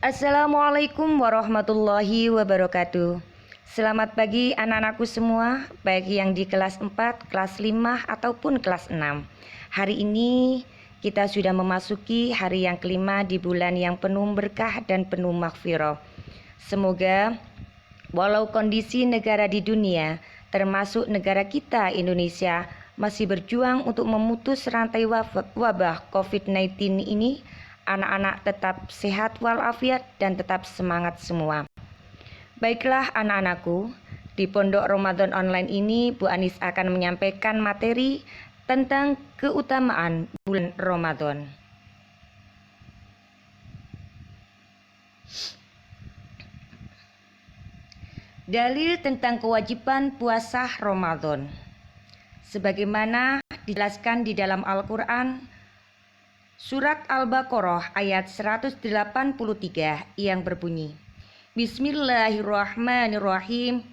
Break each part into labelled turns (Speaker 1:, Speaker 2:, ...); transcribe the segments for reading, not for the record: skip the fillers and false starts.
Speaker 1: Assalamualaikum warahmatullahi wabarakatuh. Selamat pagi anak-anakku semua, baik yang di kelas 4, kelas 5 ataupun kelas 6. Hari ini kita sudah memasuki hari yang kelima di bulan yang penuh berkah dan penuh maghfirah. Semoga walau kondisi negara di dunia, termasuk negara kita Indonesia, masih berjuang untuk memutus rantai wabah COVID-19 ini, anak-anak tetap sehat walafiat dan tetap semangat semua. Baiklah anak-anakku, di Pondok Ramadan Online ini Bu Anis akan menyampaikan materi tentang keutamaan bulan Ramadan. Dalil tentang kewajiban puasa Ramadan. Sebagaimana dijelaskan di dalam Al-Quran, Surat Al-Baqarah ayat 183 yang berbunyi, Bismillahirrahmanirrahim.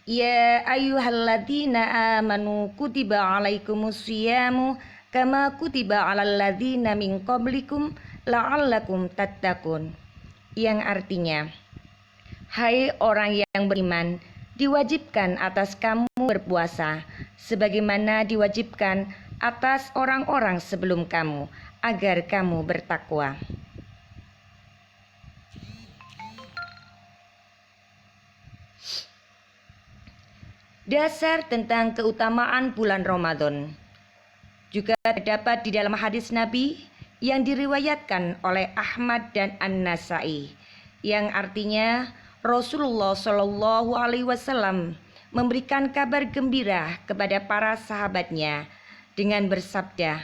Speaker 1: Ya ayyuhalladzina amanu kutiba alaikumusyiyamu kama kutiba alal ladzina min qablikum la'allakum tattaqun. Yang artinya, hai orang yang beriman, diwajibkan atas kamu berpuasa sebagaimana diwajibkan atas orang-orang sebelum kamu, agar kamu bertakwa. Dasar tentang keutamaan bulan Ramadan juga terdapat di dalam hadis Nabi yang diriwayatkan oleh Ahmad dan An-Nasai, yang artinya Rasulullah Shallallahu Alaihi Wasallam memberikan kabar gembira kepada para sahabatnya dengan bersabda,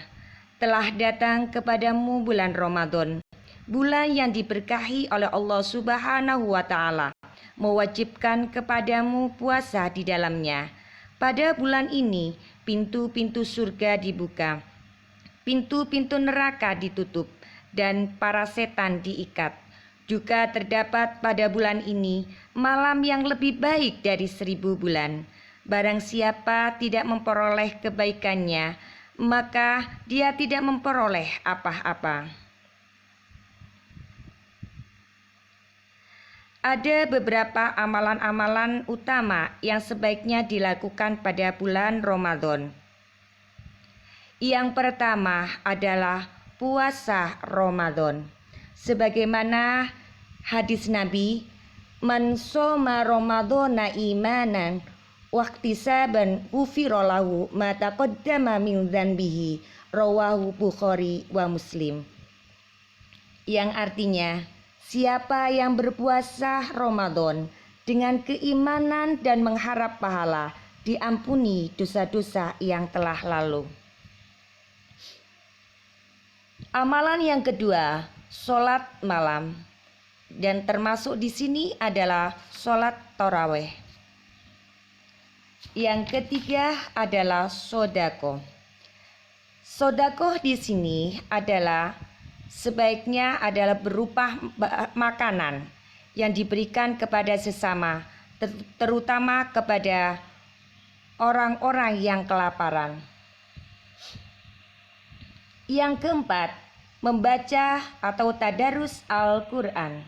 Speaker 1: telah datang kepadamu bulan Ramadan, bulan yang diberkahi oleh Allah Subhanahu wa Ta'ala, mewajibkan kepadamu puasa di dalamnya. Pada bulan ini, pintu-pintu surga dibuka, pintu-pintu neraka ditutup, dan para setan diikat. Juga terdapat pada bulan ini malam yang lebih baik dari 1000 bulan. Barang siapa tidak memperoleh kebaikannya, maka dia tidak memperoleh apa-apa. Ada beberapa amalan-amalan utama yang sebaiknya dilakukan pada bulan Ramadan. Yang pertama adalah puasa Ramadan. Sebagaimana hadis Nabi, man shoma ramadhana imanan wahtisaban ghufira lahu ma taqaddama min dzanbihi, rawahu Bukhari wa Muslim. Yang artinya, siapa yang berpuasa Ramadan dengan keimanan dan mengharap pahala, diampuni dosa-dosa yang telah lalu. Amalan yang kedua, sholat malam, dan termasuk di sini adalah sholat tarawih. Yang ketiga adalah sodako. Sodako di sini adalah sebaiknya adalah berupa makanan yang diberikan kepada sesama, terutama kepada orang-orang yang kelaparan. Yang keempat, membaca atau tadarus Al-Quran.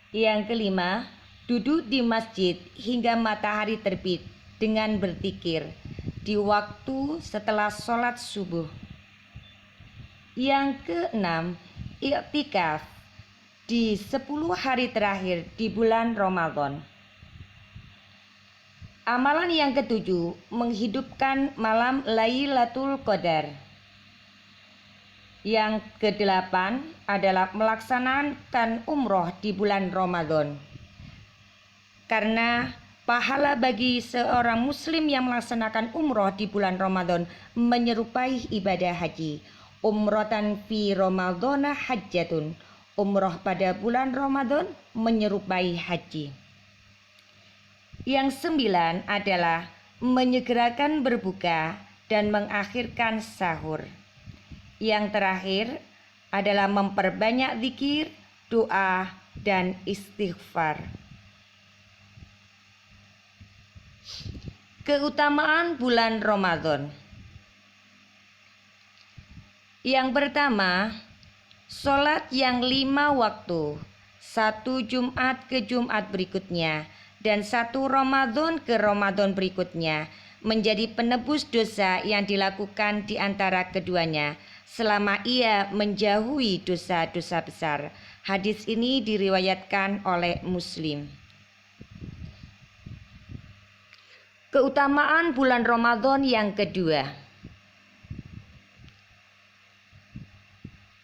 Speaker 1: Yang kelima, duduk di masjid hingga matahari terbit dengan berzikir di waktu setelah sholat subuh. Yang keenam, i'tikaf di 10 hari terakhir di bulan Ramadan. Amalan yang ketujuh, menghidupkan malam Lailatul Qadar. Yang kedelapan adalah melaksanakan umroh di bulan Ramadan. Karena pahala bagi seorang muslim yang melaksanakan umroh di bulan Ramadan menyerupai ibadah haji. Umrotan fi Ramadhana hajjatun. Umroh pada bulan Ramadan menyerupai haji. Yang 9 adalah menyegerakan berbuka dan mengakhirkan sahur. Yang terakhir adalah memperbanyak zikir, doa, dan istighfar. Keutamaan bulan Ramadan. Yang pertama, sholat yang 5 waktu satu Jumat ke Jumat berikutnya, dan satu Ramadan ke Ramadan berikutnya, menjadi penebus dosa yang dilakukan di antara keduanya, selama ia menjauhi dosa-dosa besar. Hadis ini diriwayatkan oleh Muslim. Keutamaan bulan Ramadan yang kedua.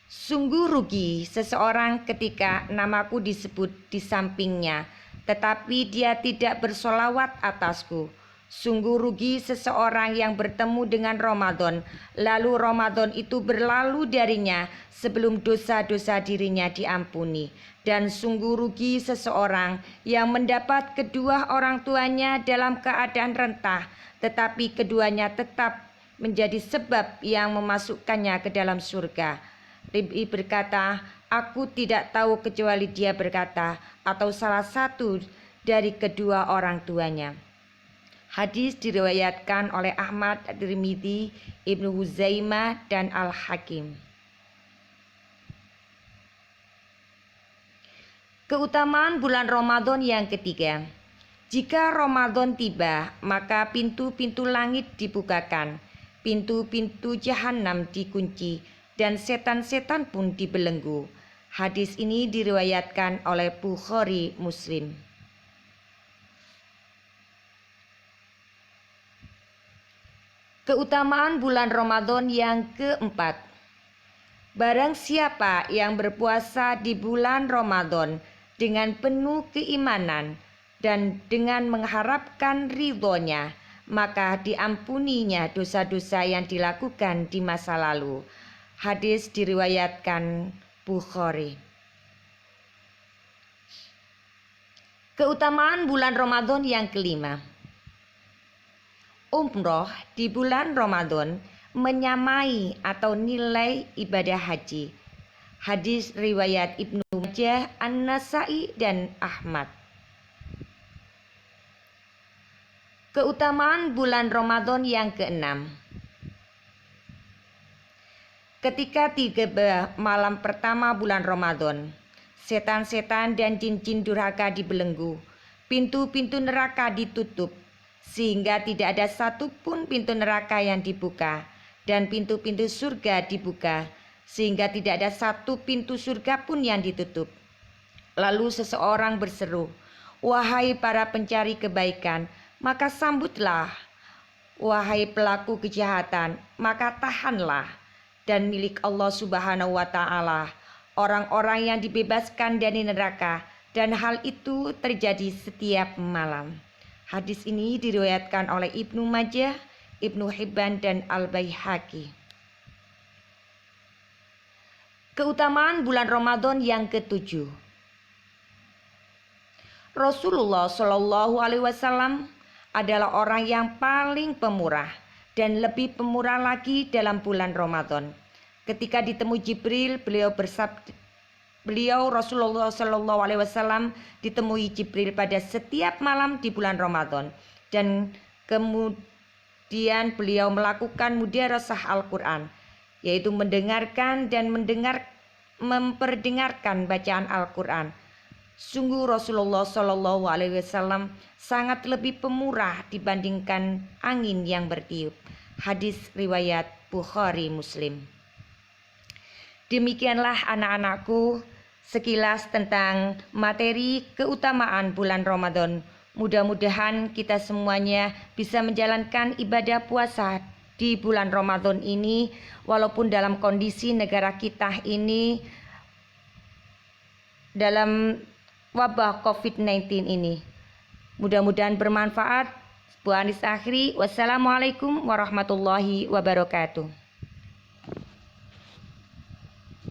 Speaker 1: Sungguh rugi seseorang ketika namaku disebut di sampingnya, tetapi dia tidak bersolawat atasku. Sungguh rugi seseorang yang bertemu dengan Ramadan, lalu Ramadan itu berlalu darinya sebelum dosa-dosa dirinya diampuni. Dan sungguh rugi seseorang yang mendapat kedua orang tuanya dalam keadaan rentah, tetapi keduanya tetap menjadi sebab yang memasukkannya ke dalam surga. Rib'i berkata, aku tidak tahu kecuali dia berkata, atau salah satu dari kedua orang tuanya. Hadis diriwayatkan oleh Ahmad, At-Tirmidzi, Ibnu Huzaimah, dan Al-Hakim. Keutamaan bulan Ramadan yang ketiga. Jika Ramadan tiba, maka pintu-pintu langit dibukakan, pintu-pintu jahanam dikunci, dan setan-setan pun dibelenggu. Hadis ini diriwayatkan oleh Bukhari Muslim. Keutamaan bulan Ramadan yang keempat. Barang siapa yang berpuasa di bulan Ramadan dengan penuh keimanan dan dengan mengharapkan ridhonya, maka diampuninya dosa-dosa yang dilakukan di masa lalu. Hadis diriwayatkan Bukhari. Keutamaan bulan Ramadan yang kelima. Umroh di bulan Ramadan menyamai atau nilai ibadah haji. Hadis riwayat Ibnu Majah, An-Nasa'i, dan Ahmad. Keutamaan bulan Ramadan yang keenam. Ketika tiba malam pertama bulan Ramadan, setan-setan dan jin-jin durhaka dibelenggu, pintu-pintu neraka ditutup, sehingga tidak ada satupun pintu neraka yang dibuka, dan pintu-pintu surga dibuka, sehingga tidak ada satu pintu surga pun yang ditutup. Lalu seseorang berseru, wahai para pencari kebaikan, maka sambutlah. Wahai pelaku kejahatan, maka tahanlah. Dan milik Allah Subhanahu wa Ta'ala orang-orang yang dibebaskan dari neraka, dan hal itu terjadi setiap malam. Hadis ini diriwayatkan oleh Ibnu Majah, Ibnu Hibban, dan Al-Baihaqi. Keutamaan bulan Ramadan yang ketujuh. Rasulullah Shallallahu Alaihi Wasallam adalah orang yang paling pemurah dan lebih pemurah lagi dalam bulan Ramadan. Ketika ditemui Jibril, beliau Rasulullah Shallallahu Alaihi Wasallam ditemui Jibril pada setiap malam di bulan Ramadan, dan kemudian beliau melakukan mudarasah Al-Quran, yaitu mendengarkan dan memperdengarkan bacaan Al-Quran. Sungguh Rasulullah Shallallahu Alaihi Wasallam sangat lebih pemurah dibandingkan angin yang bertiup. Hadis riwayat Bukhari Muslim. Demikianlah anak-anakku sekilas tentang materi keutamaan bulan Ramadan. Mudah-mudahan kita semuanya bisa menjalankan ibadah puasa di bulan Ramadan ini, walaupun dalam kondisi negara kita ini dalam wabah COVID-19 ini. Mudah-mudahan bermanfaat. Bu Anis akhiri. Wassalamualaikum warahmatullahi wabarakatuh.